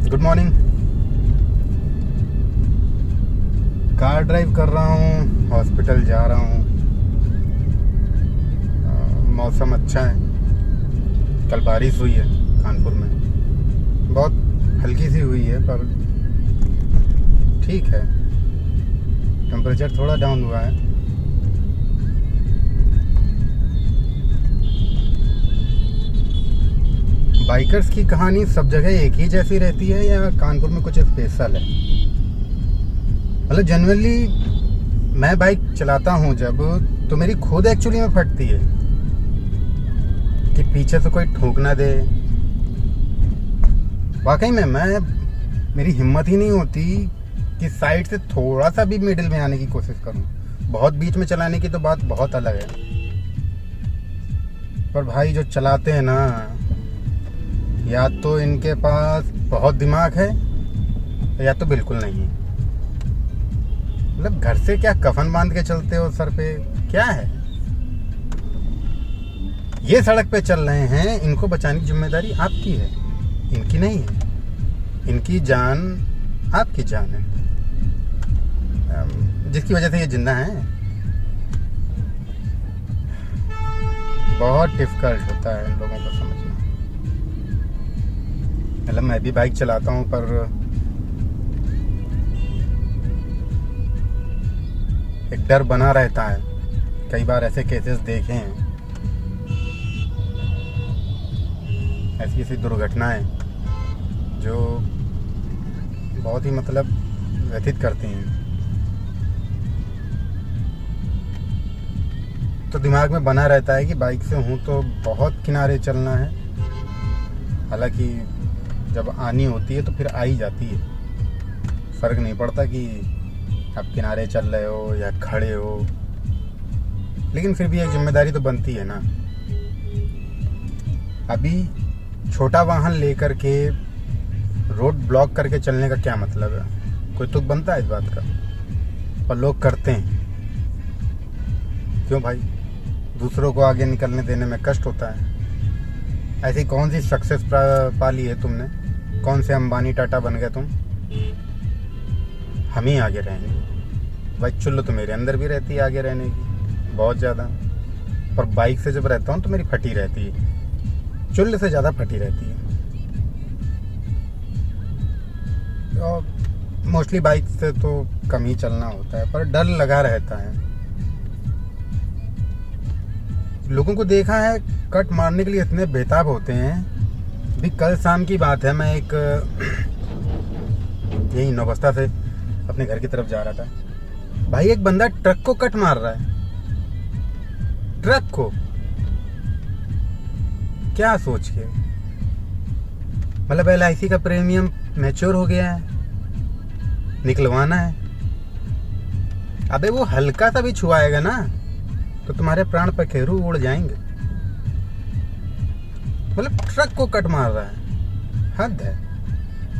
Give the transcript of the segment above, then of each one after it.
Good morning. Car drive कर रहा हूँ, हॉस्पिटल जा रहा हूँ। मौसम अच्छा है। कल बारिश हुई है कानपुर में, बहुत हल्की सी हुई है पर ठीक है। टेम्परेचर थोड़ा डाउन हुआ है। बाइकर्स की कहानी सब जगह एक ही जैसी रहती है या कानपुर में कुछ स्पेशल है? मतलब जनरली मैं बाइक चलाता हूँ जब, तो मेरी खुद एक्चुअली में फटती है कि पीछे से कोई ठोक ना दे। वाकई में मेरी हिम्मत ही नहीं होती कि साइड से थोड़ा सा भी मिडिल में आने की कोशिश करूँ। बहुत बीच में चलाने की तो बात बहुत अलग है, पर भाई जो चलाते हैं ना, या तो इनके पास बहुत दिमाग है या तो बिल्कुल नहीं है। मतलब घर से क्या कफन बांध के चलते हो सर पे, क्या है? ये सड़क पे चल रहे हैं, इनको बचाने की जिम्मेदारी आपकी है, इनकी नहीं है। इनकी जान आपकी जान है, जिसकी वजह से ये जिंदा हैं। बहुत डिफिकल्ट होता है इन लोगों को समझना। मतलब मैं भी बाइक चलाता हूँ पर एक डर बना रहता है। कई बार ऐसे केसेस देखे हैं, ऐसी ऐसी दुर्घटनाएं जो बहुत ही मतलब व्यथित करती हैं। तो दिमाग में बना रहता है कि बाइक से हूँ तो बहुत किनारे चलना है। हालांकि जब आनी होती है तो फिर आ ही जाती है, फर्क नहीं पड़ता कि आप किनारे चल रहे हो या खड़े हो। लेकिन फिर भी एक जिम्मेदारी तो बनती है ना। अभी छोटा वाहन लेकर के रोड ब्लॉक करके चलने का क्या मतलब है? कोई तुक बनता है इस बात का? और लोग करते हैं क्यों भाई? दूसरों को आगे निकलने देने में कष्ट होता है। ऐसी कौन सी सक्सेस पाली है तुमने? कौन से अंबानी टाटा बन गए तुम? हम ही आगे रहेंगे भाई। चुल्ल तो मेरे अंदर भी रहती है आगे रहने की, बहुत ज़्यादा। और बाइक से जब रहता हूँ तो मेरी फटी रहती है, चुल्ल से ज़्यादा फटी रहती है। और मोस्टली बाइक से तो कम ही चलना होता है, पर डर लगा रहता है। लोगों को देखा है कट मारने के लिए इतने बेताब होते हैं। भी कल शाम की बात है, मैं एक यही नौबस्ता से अपने घर की तरफ जा रहा था। भाई एक बंदा ट्रक को कट मार रहा है, ट्रक को। क्या सोच के? मतलब LIC का प्रीमियम मैच्योर हो गया है, निकलवाना है। अबे वो हल्का सा भी छुआएगा ना तो तुम्हारे प्राण पखेरु उड़ जाएंगे। मतलब ट्रक को कट मार रहा है, हद है।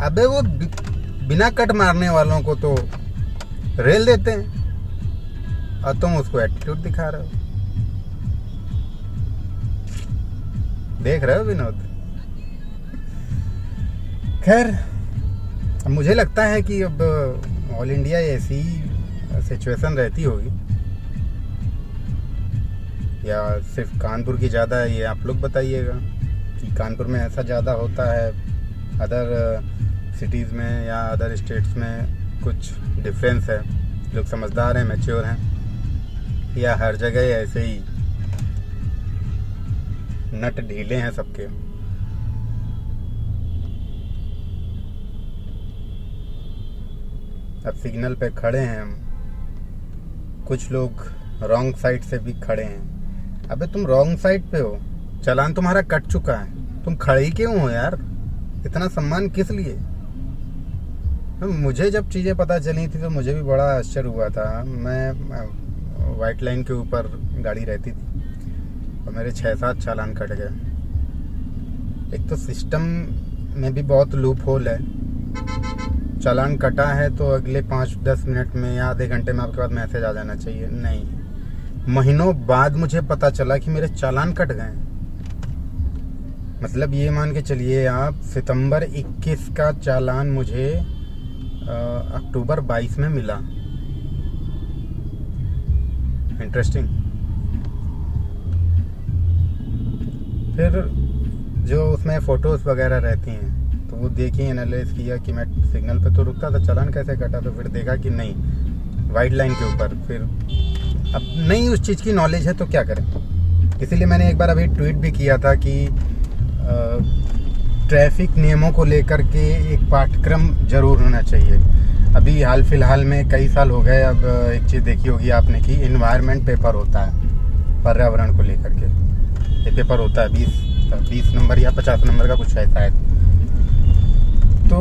अबे वो बिना कट मारने वालों को तो रेल देते हैं और तुम उसको एटीट्यूड दिखा रहे हो। देख रहे हो विनोद? खैर, मुझे लगता है कि अब ऑल इंडिया ऐसी सिचुएशन रहती होगी, या सिर्फ कानपुर की ज़्यादा है, ये आप लोग बताइएगा कि कानपुर में ऐसा ज़्यादा होता है, अदर सिटीज़ में या अदर स्टेट्स में कुछ डिफरेंस है, लोग समझदार हैं, मैच्योर हैं, या हर जगह ऐसे ही नट ढीले हैं सबके। अब सिग्नल पे खड़े हैं हम, कुछ लोग रॉन्ग साइड से भी खड़े हैं। अबे तुम रॉन्ग साइड पे हो, चालान तुम्हारा कट चुका है, तुम खड़े ही क्यों हो यार? इतना सम्मान किस लिए? मुझे जब चीज़ें पता चली थी तो मुझे भी बड़ा आश्चर्य हुआ था। मैं वाइट लाइन के ऊपर गाड़ी रहती थी और मेरे 6-7 चालान कट गए। एक तो सिस्टम में भी बहुत लूप होल है। चालान कटा है तो अगले 5-10 मिनट में या आधे घंटे में आपके पास मैसेज आ जाना चाहिए। नहीं, महीनों बाद मुझे पता चला कि मेरे चालान कट गए। मतलब ये मान के चलिए आप, सितंबर 21 का चालान मुझे अक्टूबर 22 में मिला। इंटरेस्टिंग। फिर जो उसमें फ़ोटोज़ वगैरह रहती हैं तो वो देखी, एनालाइज किया कि मैं सिग्नल पे तो रुकता था, चालान कैसे कटा, तो फिर देखा कि नहीं, वाइट लाइन के ऊपर। फिर अब नहीं उस चीज़ की नॉलेज है तो क्या करें। इसीलिए मैंने एक बार अभी ट्वीट भी किया था कि ट्रैफिक नियमों को लेकर के एक पाठ्यक्रम ज़रूर होना चाहिए। अभी हाल फिलहाल में कई साल हो गए, अब एक चीज़ देखी होगी आपने कि इन्वायरमेंट पेपर होता है पर्यावरण को लेकर के। ये पेपर होता है 20 नंबर या 50 नंबर का कुछ है शायद। तो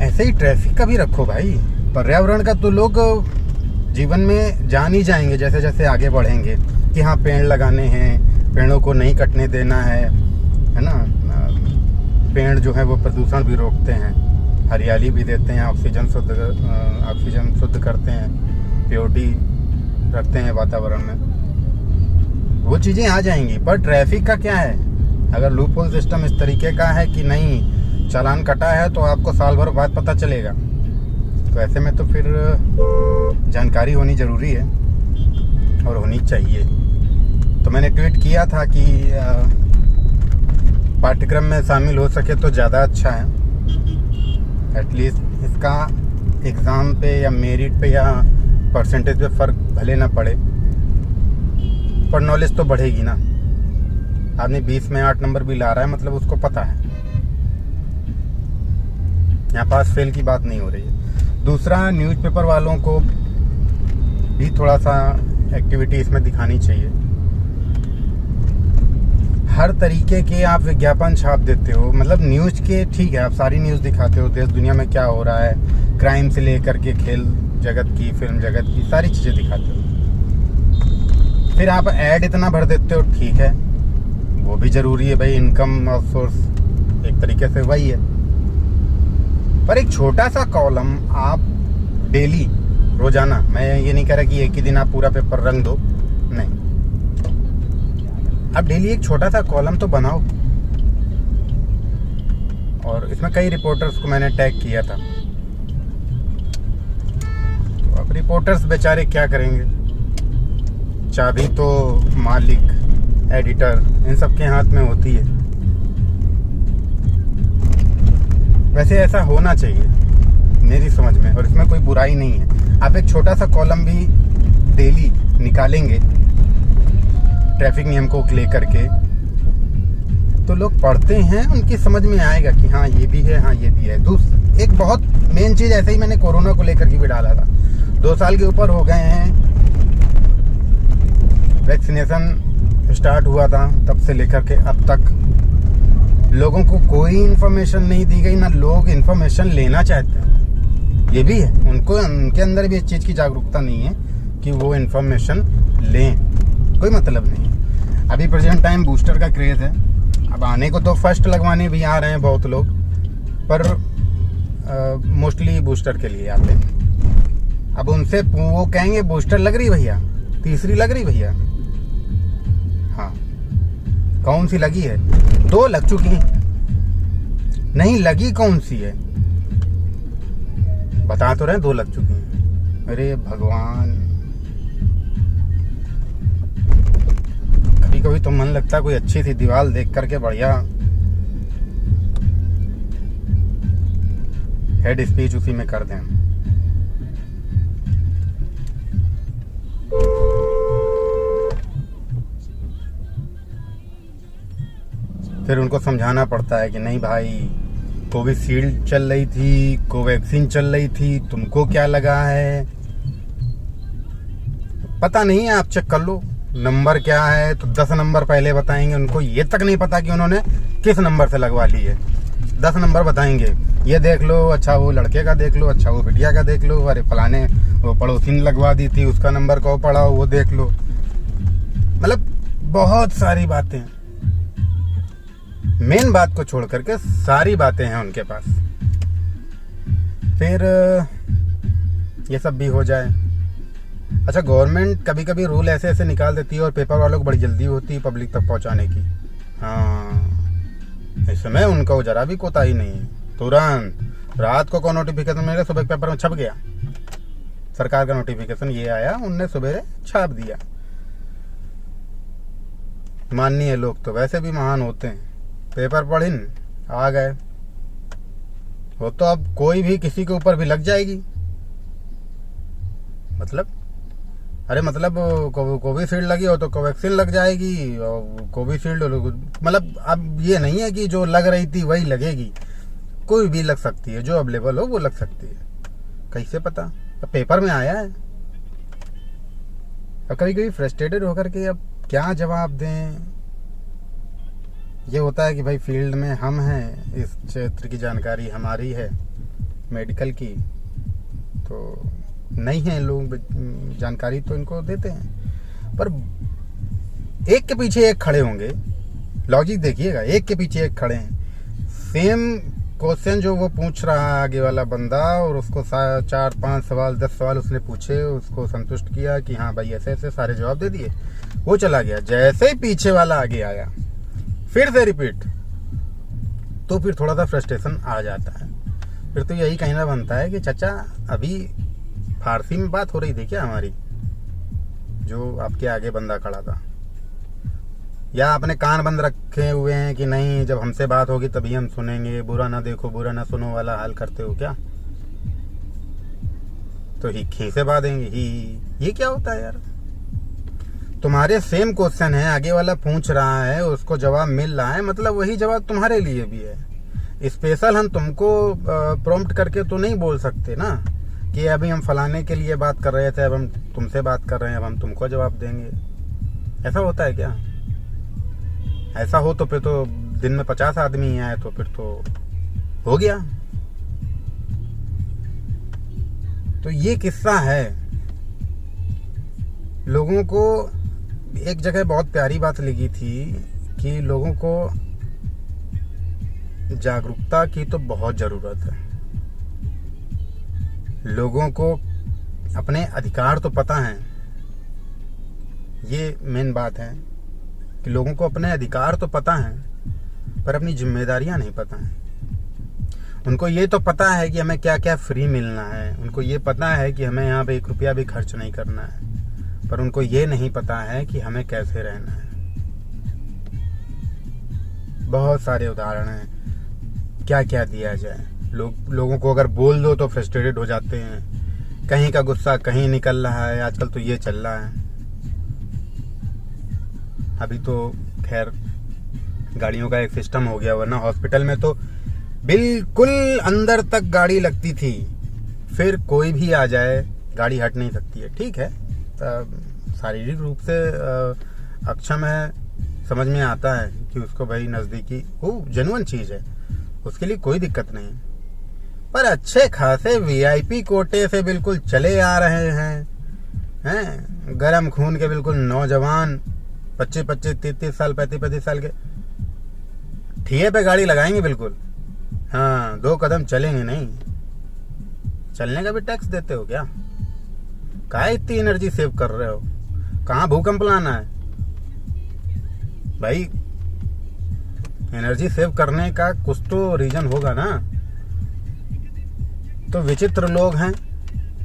ऐसे ही ट्रैफिक का भी रखो भाई। पर्यावरण का तो लोग जीवन में जान ही जाएंगे जैसे जैसे आगे बढ़ेंगे कि हाँ पेड़ लगाने हैं, पेड़ों को नहीं कटने देना है ना। पेड़ जो है वो प्रदूषण भी रोकते हैं, हरियाली भी देते हैं, ऑक्सीजन शुद्ध करते हैं, प्योरिटी रखते हैं वातावरण में। वो चीज़ें आ जाएंगी। पर ट्रैफिक का क्या है, अगर लूप होल सिस्टम इस तरीके का है कि नहीं चालान कटा है तो आपको साल भर बाद पता चलेगा, तो ऐसे में तो फिर जानकारी होनी ज़रूरी है और होनी चाहिए। तो मैंने ट्वीट किया था कि पाठ्यक्रम में शामिल हो सके तो ज़्यादा अच्छा है। एटलीस्ट इसका एग्ज़ाम पे या मेरिट पे या परसेंटेज पे फ़र्क भले ना पड़े, पर नॉलेज तो बढ़ेगी ना। आदमी 20 में 8 नंबर भी ला रहा है, मतलब उसको पता है। यहाँ पास फेल की बात नहीं हो रही है। दूसरा, न्यूज़पेपर वालों को भी थोड़ा सा एक्टिविटी इसमें दिखानी चाहिए। हर तरीके के आप विज्ञापन छाप देते हो, मतलब न्यूज़ के ठीक है, आप सारी न्यूज़ दिखाते हो, देश दुनिया में क्या हो रहा है, क्राइम से लेकर के खेल जगत की, फिल्म जगत की, सारी चीज़ें दिखाते हो। फिर आप ऐड इतना भर देते हो, ठीक है वो भी ज़रूरी है भाई, इनकम और सोर्स एक तरीके से वही है। पर एक छोटा सा कॉलम आप डेली, रोजाना, मैं ये नहीं कह रहा कि एक ही दिन आप पूरा पेपर रंग दो, नहीं, आप डेली एक छोटा सा कॉलम तो बनाओ। और इसमें कई रिपोर्टर्स को मैंने टैग किया था। तो अब रिपोर्टर्स बेचारे क्या करेंगे, चाबी तो मालिक, एडिटर, इन सब के हाथ में होती है। वैसे ऐसा होना चाहिए मेरी समझ में, और इसमें कोई बुराई नहीं है। आप एक छोटा सा कॉलम भी डेली निकालेंगे ट्रैफिक नियम को लेकर के, तो लोग पढ़ते हैं, उनकी समझ में आएगा कि हाँ ये भी है, हाँ ये भी है। एक बहुत मेन चीज़, ऐसे ही मैंने कोरोना को लेकर के भी डाला था। 2 साल के ऊपर हो गए हैं, वैक्सीनेशन स्टार्ट हुआ था, तब से लेकर के अब तक लोगों को कोई इन्फॉर्मेशन नहीं दी गई, ना लोग इन्फॉर्मेशन लेना चाहते हैं। ये भी है, उनके अंदर भी इस चीज़ की जागरूकता नहीं है कि वो इन्फॉर्मेशन लें, कोई मतलब नहीं है। अभी प्रेजेंट टाइम बूस्टर का क्रेज़ है, अब आने को तो फर्स्ट लगवाने भी आ रहे हैं बहुत लोग, पर मोस्टली बूस्टर के लिए आते हैं। अब उनसे वो कहेंगे बूस्टर लग रही भैया, तीसरी लग रही भैया, हाँ कौन सी लगी है, 2 लग चुकी हैं, नहीं लगी कौन सी है, बता तो रहे 2 लग चुकी हैं। अरे भगवान, कभी कभी तो मन लगता है कोई अच्छी सी दीवार देख करके बढ़िया हेड स्पीच उसी में कर दें। फिर उनको समझाना पड़ता है कि नहीं भाई, कोविशील्ड चल रही थी, कोवैक्सीन चल रही थी, तुमको क्या लगा है, पता नहीं है, आप चेक कर लो नंबर क्या है, तो 10 नंबर पहले बताएंगे। उनको ये तक नहीं पता कि उन्होंने किस नंबर से लगवा ली है। 10 नंबर बताएंगे, ये देख लो, अच्छा वो लड़के का देख लो, अच्छा वो बिटिया का देख लो, अरे फलाने वो पड़ोसी ने लगवा दी थी, उसका नंबर को पढ़ाओ, वो देख लो। मतलब बहुत सारी बातें, मेन बात को छोड़ करके सारी बातें हैं उनके पास। फिर ये सब भी हो जाए। अच्छा, गवर्नमेंट कभी कभी रूल ऐसे ऐसे निकाल देती है और पेपर वालों को बड़ी जल्दी होती है पब्लिक तक पहुंचाने की। हाँ, इसमें उनको जरा भी कोताही नहीं। तुरंत रात को नोटिफिकेशन मिलेगा, सुबह पेपर में छप गया, सरकार का नोटिफिकेशन ये आया, उनने सुबह छाप दिया। माननीय लोग तो वैसे भी महान होते हैं, पेपर पढ़िन आ गए। वो तो अब कोई भी किसी के ऊपर भी लग जाएगी। मतलब अरे मतलब कोविशील्ड लगी हो तो कोवैक्सीन लग जाएगी, और कोविशील्ड मतलब अब ये नहीं है कि जो लग रही थी वही लगेगी, कोई भी लग सकती है, जो अवेलेबल हो वो लग सकती है। कैसे पता? अब पेपर में आया है। और कभी कभी फ्रस्ट्रेटेड होकर के अब क्या जवाब दें। ये होता है कि भाई फील्ड में हम हैं, इस क्षेत्र की जानकारी हमारी है मेडिकल की, तो नहीं है लोग जानकारी तो इनको देते हैं, पर एक के पीछे एक खड़े होंगे। लॉजिक देखिएगा, एक के पीछे एक खड़े हैं। सेम क्वेश्चन जो वो पूछ रहा है आगे वाला बंदा, और उसको 4, 5 सवाल 10 सवाल उसने पूछे, उसको संतुष्ट किया कि हाँ भाई ऐसे ऐसे सारे जवाब दे दिए, वो चला गया। जैसे ही पीछे वाला आगे आया फिर से रिपीट, तो फिर थोड़ा सा फ्रस्ट्रेशन आ जाता है। फिर तो यही कहना बनता है कि चाचा अभी फारसी में बात हो रही थी क्या हमारी, जो आपके आगे बंदा खड़ा था, या आपने कान बंद रखे हुए हैं कि नहीं जब हमसे बात होगी तभी हम सुनेंगे, बुरा ना देखो बुरा ना सुनो वाला हाल करते हो क्या? तो ही से बात देंगे ही, ये क्या होता है यार? तुम्हारे सेम क्वेश्चन है, आगे वाला पूछ रहा है, उसको जवाब मिल रहा है, मतलब वही जवाब तुम्हारे लिए भी है। स्पेशल हम तुमको प्रॉम्प्ट करके तो नहीं बोल सकते ना कि अभी हम फलाने के लिए बात कर रहे थे, अब हम तुमसे बात कर रहे हैं, अब हम तुमको जवाब देंगे। ऐसा होता है क्या? ऐसा हो तो फिर तो दिन में 50 आदमी आए तो फिर तो हो गया। तो ये किस्सा है। लोगों को एक जगह बहुत प्यारी बात लगी थी कि लोगों को जागरूकता की तो बहुत जरूरत है। लोगों को अपने अधिकार तो पता है, ये मेन बात है कि लोगों को अपने अधिकार तो पता है, पर अपनी जिम्मेदारियां नहीं पता है। उनको ये तो पता है कि हमें क्या क्या फ्री मिलना है, उनको ये पता है कि हमें यहाँ पे 1 रुपया भी खर्च नहीं करना है, पर उनको ये नहीं पता है कि हमें कैसे रहना है। बहुत सारे उदाहरण हैं, क्या क्या दिया जाए। लोगों को अगर बोल दो तो फ्रस्ट्रेटेड हो जाते हैं, कहीं का गुस्सा कहीं निकल रहा है। आजकल तो ये चल रहा है। अभी तो खैर गाड़ियों का एक सिस्टम हो गया, वरना हॉस्पिटल में तो बिल्कुल अंदर तक गाड़ी लगती थी, फिर कोई भी आ जाए गाड़ी हट नहीं सकती है। ठीक है, शारीरिक रूप से अक्षम है, समझ में आता है कि उसको भाई नजदीकी वो जेन्युइन चीज है, उसके लिए कोई दिक्कत नहीं। पर अच्छे खासे वीआईपी कोटे से बिल्कुल चले आ रहे हैं गरम खून के बिल्कुल नौजवान 25-25, 33 साल, 35-35 साल के ठिये पे गाड़ी लगाएंगे बिल्कुल। हाँ, 2 कदम चलेंगे नहीं। चलने का भी टैक्स देते हो क्या? काहे इतनी एनर्जी सेव कर रहे हो? कहाँ भूकंप लाना है भाई? एनर्जी सेव करने का कुछ तो रीजन होगा ना। तो विचित्र लोग हैं,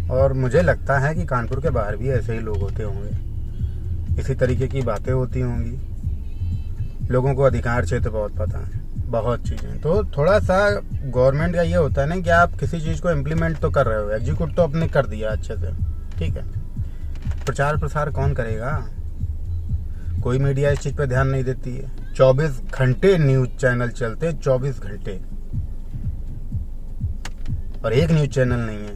और मुझे लगता है कि कानपुर के बाहर भी ऐसे ही लोग होते होंगे, इसी तरीके की बातें होती होंगी। लोगों को अधिकार क्षेत्र बहुत पता है, बहुत चीजें। तो थोड़ा सा गवर्नमेंट का ये होता है ना कि आप किसी चीज को इम्प्लीमेंट तो कर रहे हो, एग्जीक्यूट तो आपने कर दिया अच्छे से, ठीक है, प्रचार प्रसार कौन करेगा? कोई मीडिया इस चीज पे ध्यान नहीं देती है। 24 घंटे न्यूज चैनल चलते हैं, 24 घंटे, और एक न्यूज चैनल नहीं है,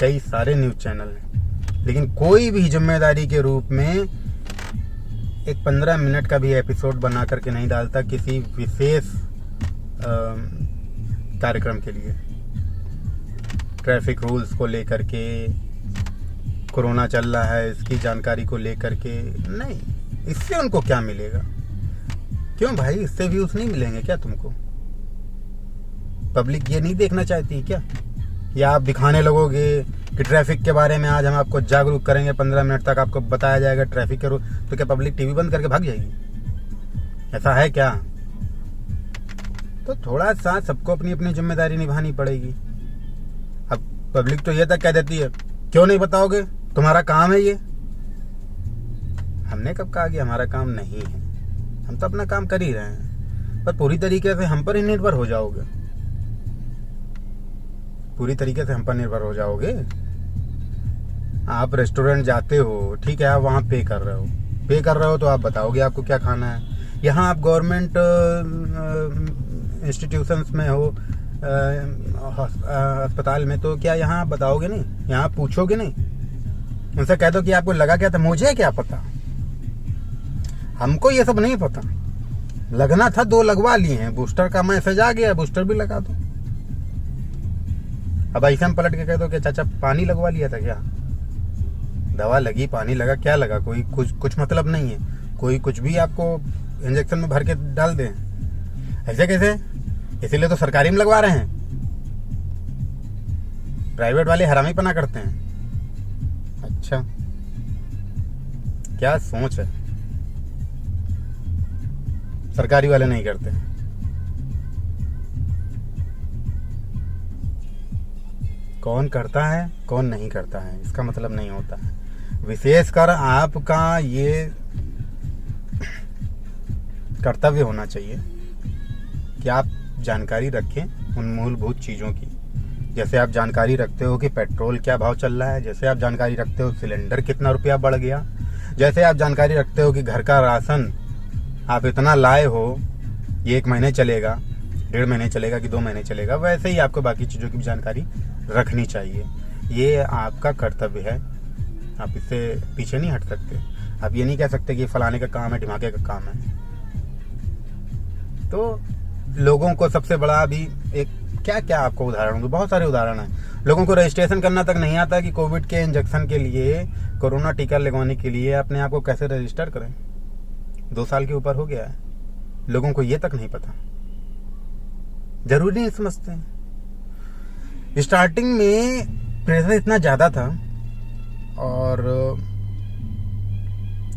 कई सारे न्यूज चैनल हैं, लेकिन कोई भी जिम्मेदारी के रूप में एक 15 मिनट का भी एपिसोड बना करके नहीं डालता किसी विशेष कार्यक्रम के लिए। ट्रैफिक रूल्स को लेकर के, कोरोना चल रहा है इसकी जानकारी को लेकर के नहीं। इससे उनको क्या मिलेगा? क्यों भाई, इससे व्यूज नहीं मिलेंगे क्या तुमको? पब्लिक ये नहीं देखना चाहती क्या? या आप दिखाने लगोगे कि ट्रैफिक के बारे में आज हम आपको जागरूक करेंगे, 15 मिनट तक आपको बताया जाएगा ट्रैफिक के रूल, तो क्या पब्लिक टीवी बंद करके भाग जाएगी? ऐसा है क्या? तो थोड़ा सा सबको अपनी अपनी जिम्मेदारी निभानी पड़ेगी। अब पब्लिक तो ये तक कह देती है क्यों नहीं बताओगे, तुम्हारा काम है ये। हमने कब कहा कि हमारा काम नहीं है? हम तो अपना काम कर ही रहे हैं, पर पूरी तरीके से हम पर ही निर्भर हो जाओगे। पूरी तरीके से हम पर निर्भर हो जाओगे। आप रेस्टोरेंट जाते हो, ठीक है, आप वहाँ पे कर रहे हो तो आप बताओगे आपको क्या खाना है। यहाँ आप गवर्नमेंट इंस्टीट्यूशंस में हो, अस्पताल में, तो क्या यहाँ आप बताओगे नहीं? यहाँ आप पूछोगे नहीं? उनसे कह दो कि आपको लगा क्या था। मुझे क्या पता, हमको ये सब नहीं पता। लगना था 2 लगवा लिए हैं, बूस्टर का मैसेज आ गया, बूस्टर भी लगा दो। अब ऐसे हम पलट के कह दो कि चाचा पानी लगवा लिया था क्या? दवा लगी, पानी लगा, क्या लगा? कोई कुछ मतलब नहीं है। कोई कुछ भी आपको इंजेक्शन में भर के डाल दे, ऐसे कैसे? इसीलिए तो सरकारी में लगवा रहे हैं। प्राइवेट वाले हरामीपना करते हैं। अच्छा, क्या सोच है? सरकारी वाले नहीं करते हैं। कौन करता है कौन नहीं करता है इसका मतलब नहीं होता है। विशेषकर आपका ये कर्तव्य होना चाहिए कि आप जानकारी रखें उन मूलभूत चीज़ों की। जैसे आप जानकारी रखते हो कि पेट्रोल क्या भाव चल रहा है, जैसे आप जानकारी रखते हो सिलेंडर कितना रुपया बढ़ गया, जैसे आप जानकारी रखते हो कि घर का राशन आप इतना लाए हो, ये 1 महीने चलेगा, 1.5 महीने चलेगा कि 2 महीने चलेगा, वैसे ही आपको बाकी चीज़ों की भी जानकारी रखनी चाहिए। ये आपका कर्तव्य है, आप इससे पीछे नहीं हट सकते। आप ये नहीं कह सकते कि फलाने का काम है, ढिमाके का काम है। तो लोगों को सबसे बड़ा अभी एक क्या आपको उदाहरण दूं, बहुत सारे उदाहरण हैं। लोगों को रजिस्ट्रेशन करना तक नहीं आता कि कोविड के इंजेक्शन के लिए, कोरोना टीका लगवाने के लिए अपने आप को कैसे रजिस्टर करें। 2 साल के ऊपर हो गया है, लोगों को ये तक नहीं पता, जरूरी नहीं समझते हैं। स्टार्टिंग में प्रेशर इतना ज़्यादा था और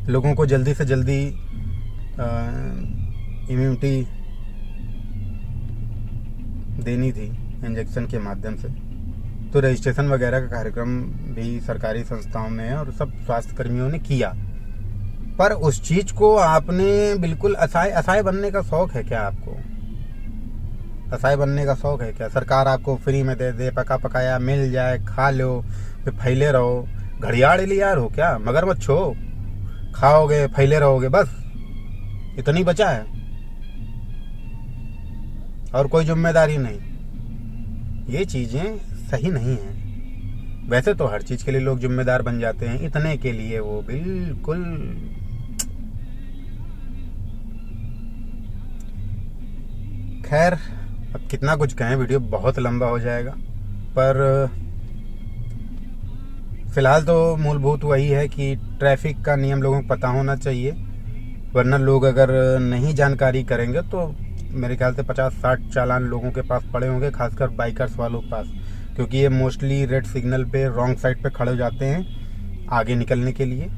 लोगों को जल्दी से जल्दी इम्यूनिटी देनी थी इंजेक्शन के माध्यम से, तो रजिस्ट्रेशन वगैरह का कार्यक्रम भी सरकारी संस्थाओं में और सब स्वास्थ्य कर्मियों ने किया। पर उस चीज को आपने बिल्कुल असहाय बनने का शौक है क्या? आपको असहाय बनने का शौक है क्या? सरकार आपको फ्री में दे दे, पका पकाया मिल जाए, खा लो, फिर फैले रहो। घड़ियाल यार हो क्या? मगरमच्छ हो, खाओगे फैले रहोगे, बस इतनी बचा है और कोई जिम्मेदारी नहीं। ये चीजें सही नहीं है। वैसे तो हर चीज के लिए लोग जिम्मेदार बन जाते हैं, इतने के लिए वो बिल्कुल खैर, अब कितना कुछ कहें, वीडियो बहुत लंबा हो जाएगा। पर फिलहाल तो मूलभूत वही है कि ट्रैफिक का नियम लोगों को पता होना चाहिए, वरना लोग अगर नहीं जानकारी करेंगे तो मेरे ख्याल से 50-60 चालान लोगों के पास पड़े होंगे, खासकर बाइकर्स वालों के पास, क्योंकि ये मोस्टली रेड सिग्नल पे रॉन्ग साइड पे खड़े हो जाते हैं आगे निकलने के लिए,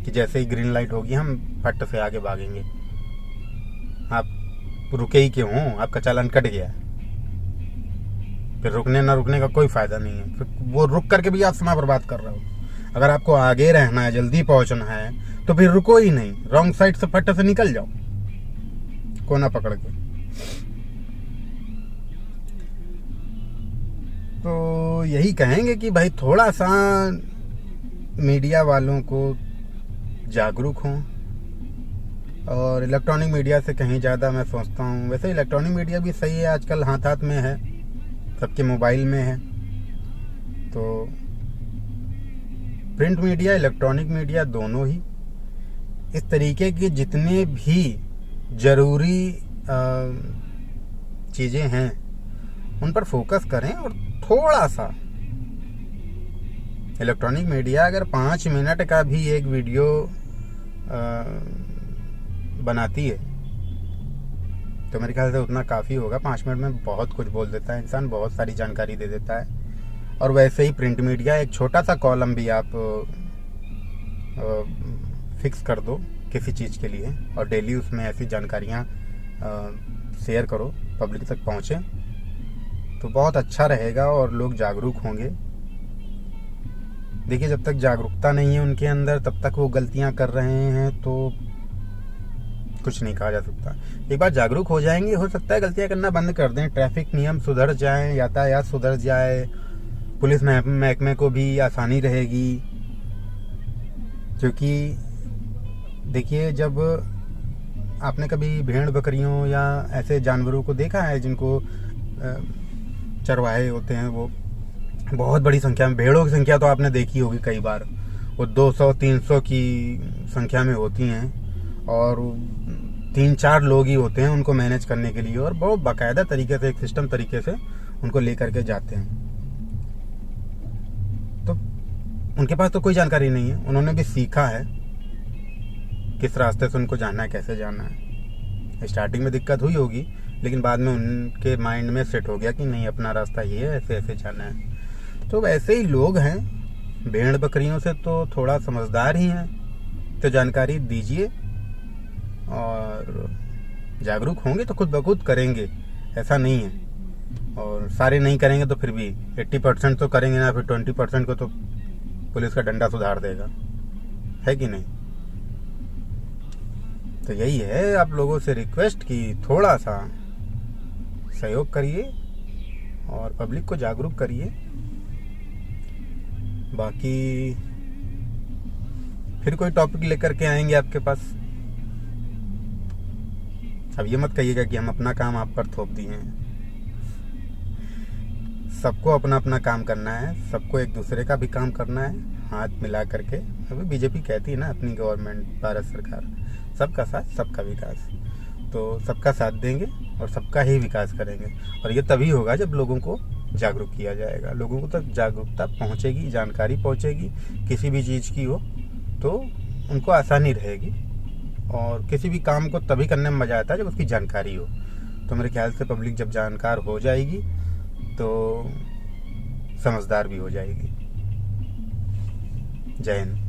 कि जैसे ही ग्रीन लाइट होगी हम फट से आगे भागेंगे। आप रुके ही क्यों हो? आपका चालान कट गया, फिर रुकने ना रुकने का कोई फायदा नहीं है। फिर वो रुक करके भी आप समय बर्बाद कर रहे हो। अगर आपको आगे रहना है, जल्दी पहुंचना है, तो फिर रुको ही नहीं, रॉन्ग साइड से फट से निकल जाओ कोना पकड़ के। तो यही कहेंगे कि भाई थोड़ा सा मीडिया वालों को जागरूक हों, और इलेक्ट्रॉनिक मीडिया से कहीं ज़्यादा मैं सोचता हूँ, वैसे इलेक्ट्रॉनिक मीडिया भी सही है, आजकल हाथ हाथ में है, सबके मोबाइल में है। तो प्रिंट मीडिया, इलेक्ट्रॉनिक मीडिया दोनों ही इस तरीके की जितने भी ज़रूरी चीज़ें हैं उन पर फोकस करें। और थोड़ा सा इलेक्ट्रॉनिक मीडिया अगर 5 मिनट का भी एक वीडियो बनाती है तो मेरे ख्याल से उतना काफ़ी होगा। 5 मिनट में बहुत कुछ बोल देता है इंसान, बहुत सारी जानकारी दे देता है। और वैसे ही प्रिंट मीडिया, एक छोटा सा कॉलम भी आप फिक्स कर दो किसी चीज़ के लिए, और डेली उसमें ऐसी जानकारियाँ शेयर करो पब्लिक तक पहुँचे तो बहुत अच्छा रहेगा और लोग जागरूक होंगे। देखिए, जब तक जागरूकता नहीं है उनके अंदर तब तक वो गलतियां कर रहे हैं तो कुछ नहीं कहा जा सकता। एक बार जागरूक हो जाएंगे, हो सकता है गलतियां करना बंद कर दें, ट्रैफिक नियम सुधर जाएं, यातायात सुधर जाए, पुलिस महकमे को भी आसानी रहेगी। क्योंकि देखिए, जब आपने कभी भेड़ बकरियों या ऐसे जानवरों को देखा है जिनको चरवाहे होते हैं, वो बहुत बड़ी संख्या में, भेड़ों की संख्या तो आपने देखी होगी कई बार, वो 200-300 की संख्या में होती हैं और 3-4 लोग ही होते हैं उनको मैनेज करने के लिए, और बहुत बाकायदा तरीके से, एक सिस्टम तरीके से उनको लेकर के जाते हैं। तो उनके पास तो कोई जानकारी नहीं है, उन्होंने भी सीखा है किस रास्ते से उनको जाना है, कैसे जाना है। स्टार्टिंग में दिक्कत हुई होगी, लेकिन बाद में उनके माइंड में सेट हो गया कि नहीं, अपना रास्ता ये है, ऐसे ऐसे जाना है। तो वैसे ही लोग हैं, भेड़ बकरियों से तो थोड़ा समझदार ही हैं, तो जानकारी दीजिए और जागरूक होंगे तो खुद ब खुद करेंगे, ऐसा नहीं है। और सारे नहीं करेंगे तो फिर भी 80% तो करेंगे ना, फिर 20% को तो पुलिस का डंडा सुधार देगा, है कि नहीं। तो यही है, आप लोगों से रिक्वेस्ट कि थोड़ा सा सहयोग करिए और पब्लिक को जागरूक करिए। बाकी फिर कोई टॉपिक लेकर के आएंगे आपके पास। अब ये मत कहिएगा कि हम अपना काम आप पर थोप दिए हैं। सबको अपना अपना काम करना है, सबको एक दूसरे का भी काम करना है, हाथ मिला करके। अभी बीजेपी कहती है ना, अपनी गवर्नमेंट, भारत सरकार, सबका साथ सबका विकास। तो सबका साथ देंगे और सबका ही विकास करेंगे, और ये तभी होगा जब लोगों को जागरूक किया जाएगा, लोगों को तक जागरूकता पहुंचेगी, जानकारी पहुंचेगी किसी भी चीज़ की हो तो उनको आसानी रहेगी। और किसी भी काम को तभी करने में मज़ा आता है जब उसकी जानकारी हो। तो मेरे ख्याल से पब्लिक जब जानकार हो जाएगी तो समझदार भी हो जाएगी। जय हिंद।